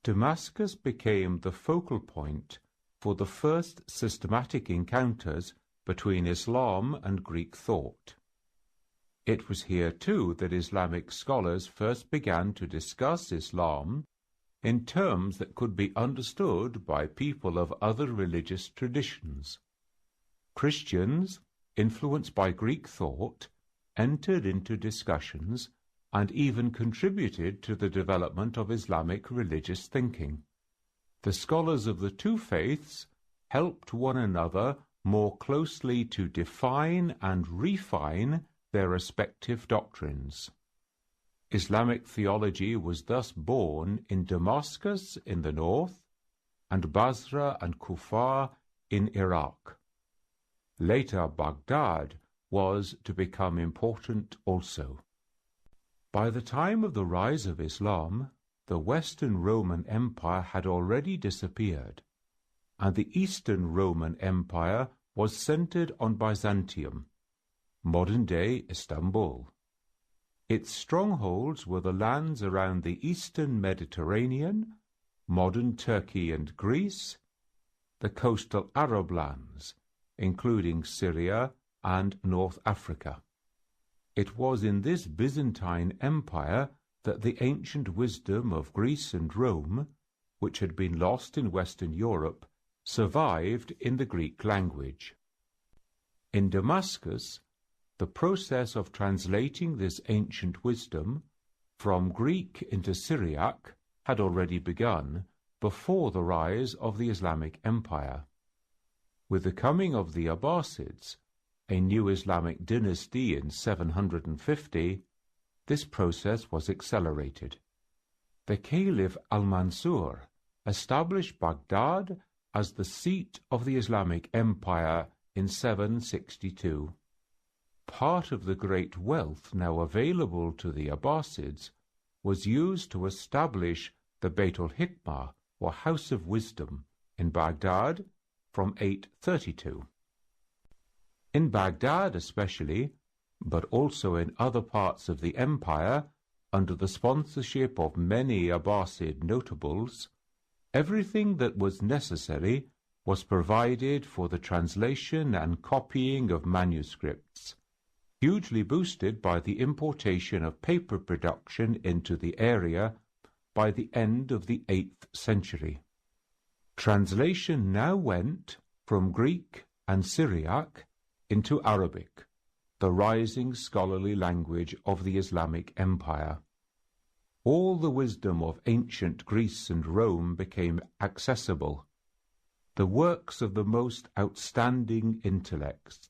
Damascus became the focal point for the first systematic encounters between Islam and Greek thought. It was here too that Islamic scholars first began to discuss Islam in terms that could be understood by people of other religious traditions. Christians, influenced by Greek thought, entered into discussions and even contributed to the development of Islamic religious thinking. The scholars of the two faiths helped one another more closely to define and refine their respective doctrines. Islamic theology was thus born in Damascus in the north and Basra and Kufa in Iraq. Later, Baghdad was to become important also. By the time of the rise of Islam, the Western Roman Empire had already disappeared, and the Eastern Roman Empire was centered on Byzantium, modern-day Istanbul. Its strongholds were the lands around the eastern Mediterranean, modern Turkey and Greece, the coastal Arab lands, including Syria and North Africa. It was in this Byzantine Empire that the ancient wisdom of Greece and Rome, which had been lost in Western Europe, survived in the Greek language. In Damascus, the process of translating this ancient wisdom from Greek into Syriac had already begun before the rise of the Islamic Empire. With the coming of the Abbasids, a new Islamic dynasty in 750, this process was accelerated. The Caliph al-Mansur established Baghdad as the seat of the Islamic Empire in 762. Part of the great wealth now available to the Abbasids was used to establish the Beit al-Hikmah, or House of Wisdom, in Baghdad from 832. In Baghdad especially, but also in other parts of the empire, under the sponsorship of many Abbasid notables, everything that was necessary was provided for the translation and copying of manuscripts, hugely boosted by the importation of paper production into the area by the end of the 8th century. Translation now went from Greek and Syriac into Arabic, the rising scholarly language of the Islamic Empire. All the wisdom of ancient Greece and Rome became accessible. The works of the most outstanding intellects,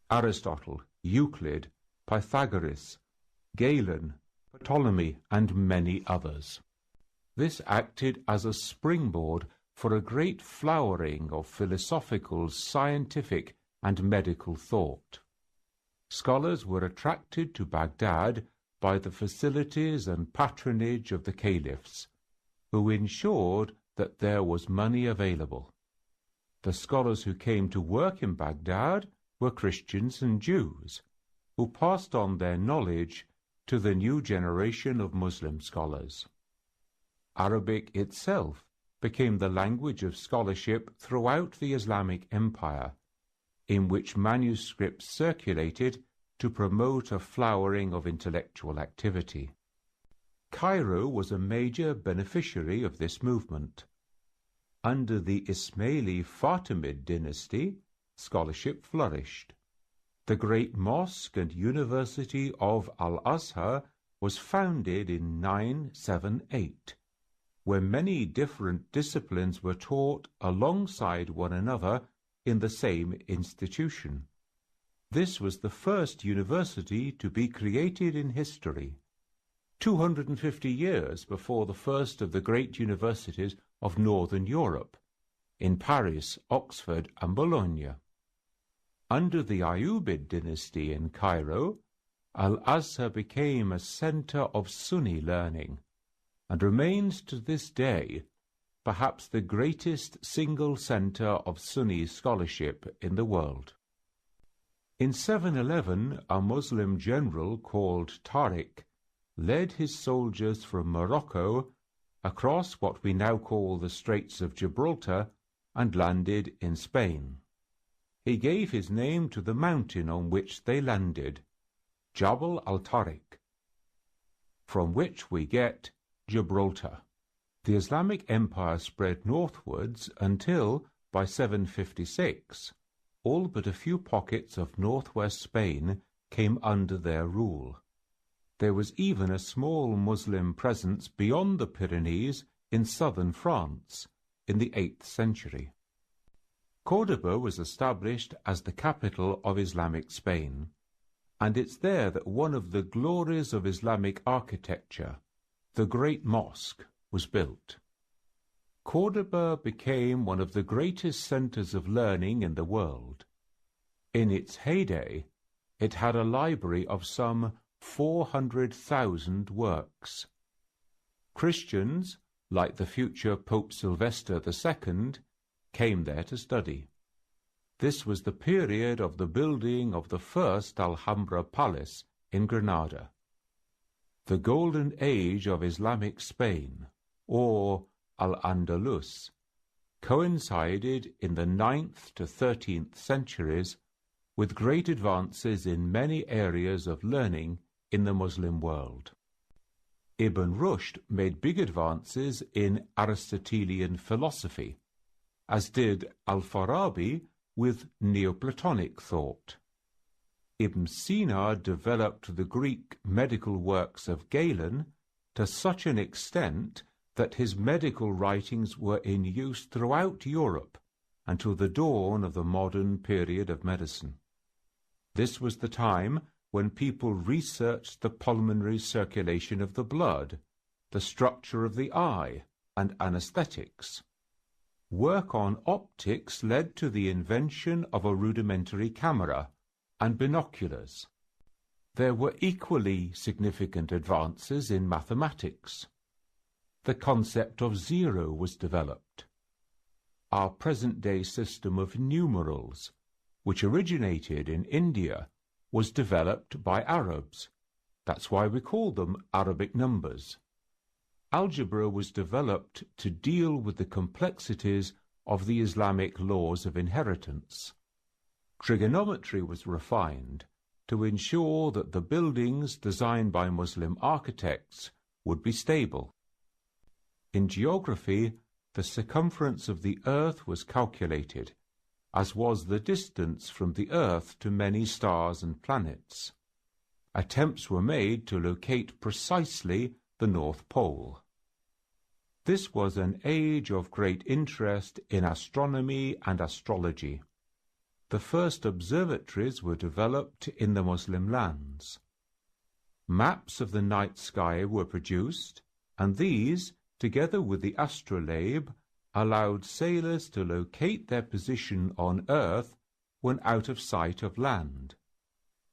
Aristotle, Euclid, Pythagoras, Galen, Ptolemy, and many others. This acted as a springboard for a great flowering of philosophical, scientific, and medical thought. Scholars were attracted to Baghdad by the facilities and patronage of the caliphs, who ensured that there was money available. The scholars who came to work in Baghdad were Christians and Jews, who passed on their knowledge to the new generation of Muslim scholars. Arabic itself became the language of scholarship throughout the Islamic Empire, in which manuscripts circulated to promote a flowering of intellectual activity. Cairo was a major beneficiary of this movement. Under the Ismaili Fatimid dynasty, scholarship flourished. The great mosque and university of Al-Azhar was founded in 978, where many different disciplines were taught alongside one another in the same institution. This was the first university to be created in history, 250 years before the first of the great universities of Northern Europe, in Paris, Oxford, and Bologna. Under the Ayyubid dynasty in Cairo, Al-Azhar became a center of Sunni learning, and remains to this day perhaps the greatest single center of Sunni scholarship in the world. In 711, a Muslim general called Tariq led his soldiers from Morocco across what we now call the Straits of Gibraltar, and landed in Spain. He gave his name to the mountain on which they landed, Jabal al-Tariq, from which we get Gibraltar. The Islamic Empire spread northwards until, by 756, all but a few pockets of northwest Spain came under their rule. There was even a small Muslim presence beyond the Pyrenees in southern France in the 8th century. Córdoba was established as the capital of Islamic Spain, and it's there that one of the glories of Islamic architecture, the Great Mosque, was built. Córdoba became one of the greatest centers of learning in the world. In its heyday, it had a library of some 400,000 works. Christians, like the future Pope Sylvester II, came there to study. This was the period of the building of the first Alhambra Palace in Granada. The golden age of Islamic Spain, or Al-Andalus, coincided in the 9th to 13th centuries with great advances in many areas of learning in the Muslim world. Ibn Rushd made big advances in Aristotelian philosophy, as did Al-Farabi with Neoplatonic thought. Ibn Sina developed the Greek medical works of Galen to such an extent that his medical writings were in use throughout Europe until the dawn of the modern period of medicine. This was the time when people researched the pulmonary circulation of the blood, the structure of the eye, and anesthetics. Work on optics led to the invention of a rudimentary camera and binoculars. There were equally significant advances in mathematics. The concept of zero was developed. Our present-day system of numerals, which originated in India, was developed by Arabs. That's why we call them Arabic numbers. Algebra was developed to deal with the complexities of the Islamic laws of inheritance. Trigonometry was refined to ensure that the buildings designed by Muslim architects would be stable. In geography, the circumference of the Earth was calculated, as was the distance from the Earth to many stars and planets. Attempts were made to locate precisely the North Pole. This was an age of great interest in astronomy and astrology. The first observatories were developed in the Muslim lands. Maps of the night sky were produced, and these, together with the astrolabe, allowed sailors to locate their position on Earth when out of sight of land.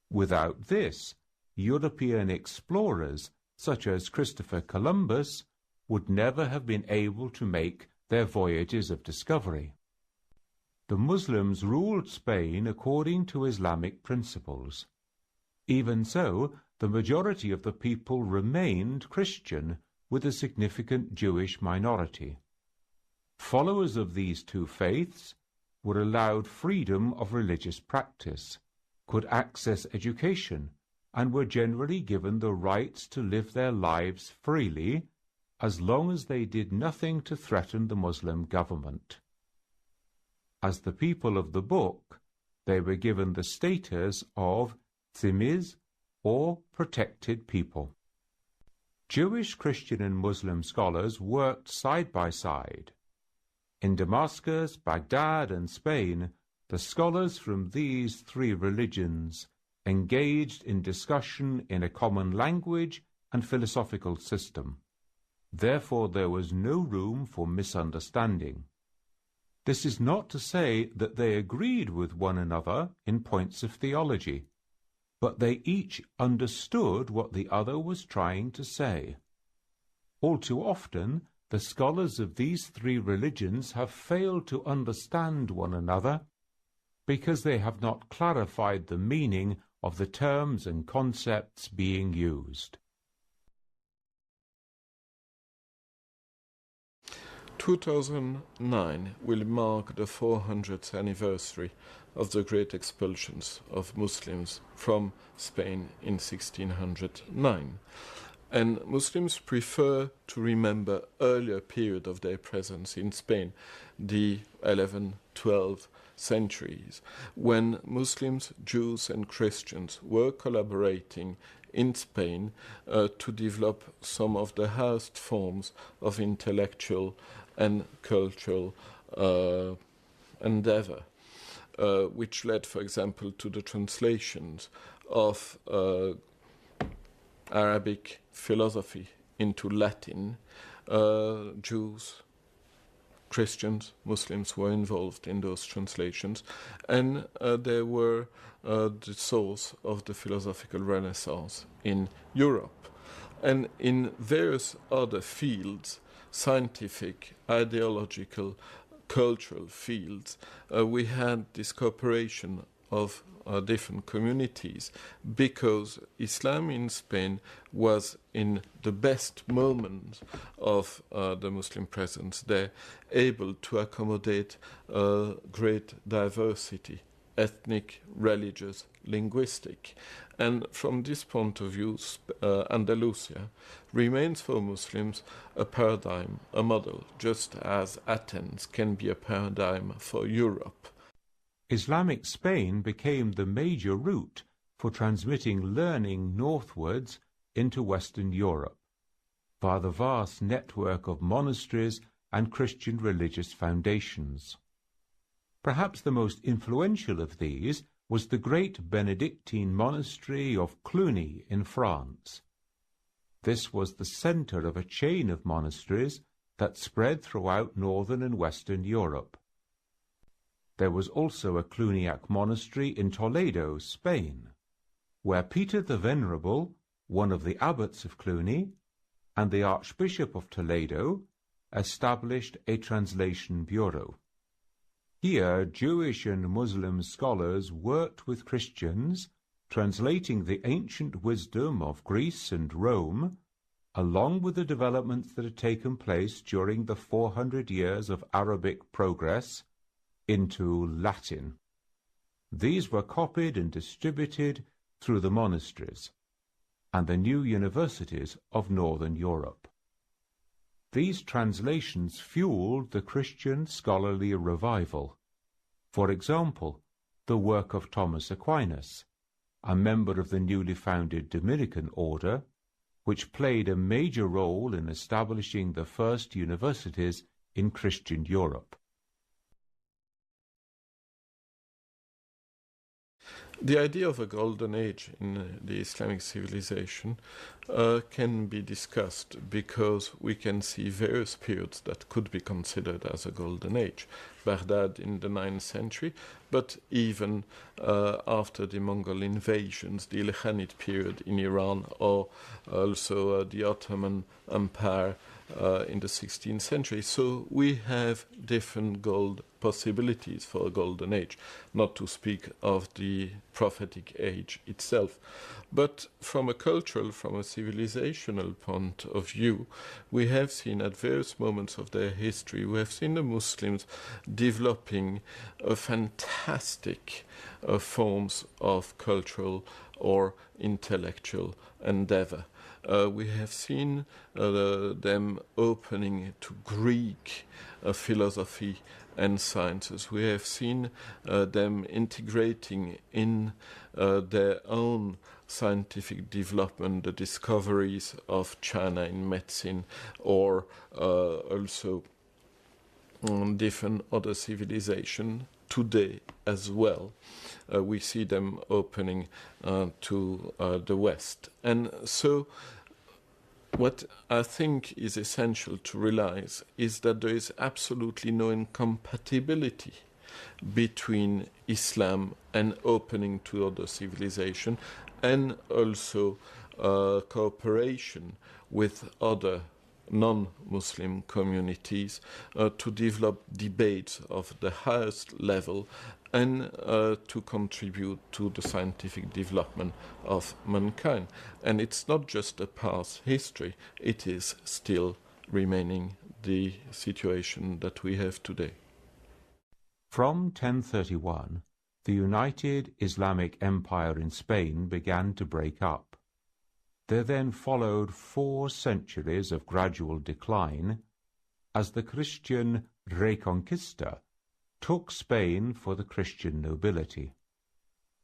Without this, European explorers, such as Christopher Columbus, would never have been able to make their voyages of discovery. The Muslims ruled Spain according to Islamic principles. Even so, the majority of the people remained Christian, with a significant Jewish minority. Followers of these two faiths were allowed freedom of religious practice, could access education, and were generally given the rights to live their lives freely, as long as they did nothing to threaten the Muslim government. As the people of the book, they were given the status of Thimmis, or protected people. Jewish, Christian, and Muslim scholars worked side by side. In Damascus, Baghdad, and Spain, the scholars from these three religions engaged in discussion in a common language and philosophical system. Therefore, there was no room for misunderstanding. This is not to say that they agreed with one another in points of theology, but they each understood what the other was trying to say. All too often, the scholars of these three religions have failed to understand one another because they have not clarified the meaning of the terms and concepts being used. 2009 will mark the 400th anniversary of the great expulsions of Muslims from Spain in 1609. And Muslims prefer to remember earlier period of their presence in Spain, the 11th, 12th centuries, when Muslims, Jews and Christians were collaborating in Spain to develop some of the highest forms of intellectual and cultural endeavor, which led, for example, to the translations of Arabic philosophy into Latin. Jews, Christians, Muslims were involved in those translations, and they were the source of the philosophical renaissance in Europe. And in various other fields, scientific, ideological, cultural fields, we had this cooperation of different communities, because Islam in Spain was in the best moment of the Muslim presence there, able to accommodate great diversity, ethnic, religious, linguistic. And from this point of view, Andalusia remains for Muslims a paradigm, a model, just as Athens can be a paradigm for Europe. Islamic Spain became the major route for transmitting learning northwards into Western Europe, via the vast network of monasteries and Christian religious foundations. Perhaps the most influential of these was the great Benedictine monastery of Cluny in France. This was the centre of a chain of monasteries that spread throughout northern and western Europe. There was also a Cluniac monastery in Toledo, Spain, where Peter the Venerable, one of the abbots of Cluny, and the Archbishop of Toledo established a translation bureau. Here, Jewish and Muslim scholars worked with Christians, translating the ancient wisdom of Greece and Rome, along with the developments that had taken place during the 400 years of Arabic progress, into Latin. These were copied and distributed through the monasteries and the new universities of Northern Europe. These translations fueled the Christian scholarly revival. For example, the work of Thomas Aquinas, a member of the newly founded Dominican order, which played a major role in establishing the first universities in Christian Europe. The idea of a golden age in the Islamic civilization can be discussed, because we can see various periods that could be considered as a golden age. Baghdad in the 9th century, but even after the Mongol invasions, the Ilkhanid period in Iran, or also the Ottoman Empire in the 16th century. So we have different gold possibilities for a golden age, not to speak of the prophetic age itself. But from a cultural, from a civilizational point of view, we have seen at various moments of their history, we have seen the Muslims developing a fantastic forms of cultural or intellectual endeavor. We have seen them opening to Greek philosophy and sciences. We have seen them integrating in their own scientific development the discoveries of China in medicine, or also different other civilizations today as well. We see them opening to the West. And so what I think is essential to realize is that there is absolutely no incompatibility between Islam and opening to other civilization, and also cooperation with other non-Muslim communities to develop debates of the highest level and to contribute to the scientific development of mankind. And it's not just a past history, it is still remaining the situation that we have today. From 1031, the united Islamic Empire in Spain began to break up. There then followed 4 centuries of gradual decline as the Christian Reconquista took Spain for the Christian nobility.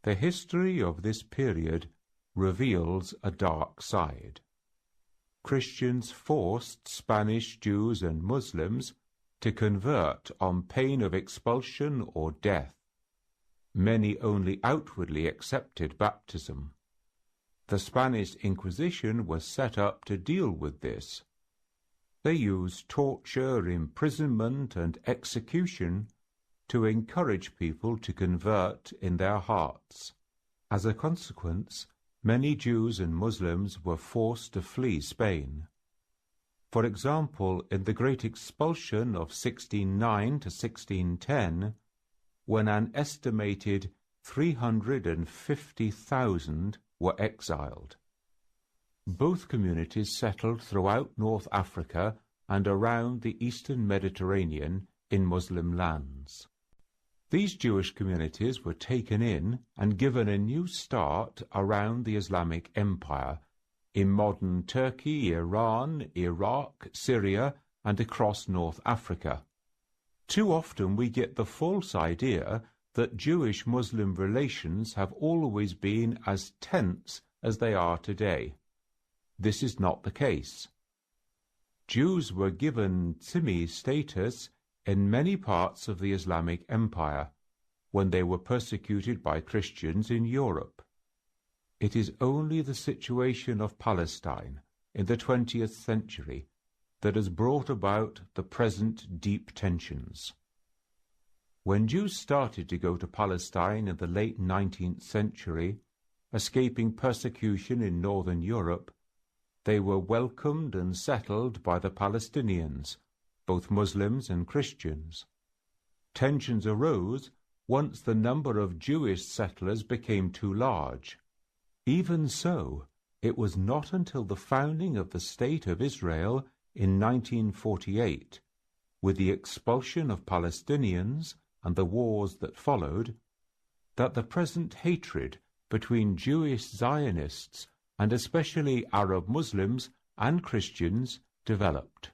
The history of this period reveals a dark side. Christians forced Spanish Jews and Muslims to convert on pain of expulsion or death. Many only outwardly accepted baptism. The Spanish Inquisition was set up to deal with this. They used torture, imprisonment, and execution to encourage people to convert in their hearts. As a consequence, many Jews and Muslims were forced to flee Spain. For example, in the Great Expulsion of 1609 to 1610, when an estimated 350,000 were exiled. Both communities settled throughout North Africa and around the eastern Mediterranean in Muslim lands. These Jewish communities were taken in and given a new start around the Islamic Empire, in modern Turkey, Iran, Iraq, Syria, and across North Africa. Too often we get the false idea that Jewish-Muslim relations have always been as tense as they are today. This is not the case. Jews were given Zimmi status in many parts of the Islamic Empire when they were persecuted by Christians in Europe. It is only the situation of Palestine in the 20th century that has brought about the present deep tensions. When Jews started to go to Palestine in the late 19th century, escaping persecution in northern Europe, they were welcomed and settled by the Palestinians, both Muslims and Christians. Tensions arose once the number of Jewish settlers became too large. Even so, it was not until the founding of the State of Israel in 1948, with the expulsion of Palestinians and the wars that followed, that the present hatred between Jewish Zionists and especially Arab Muslims and Christians developed.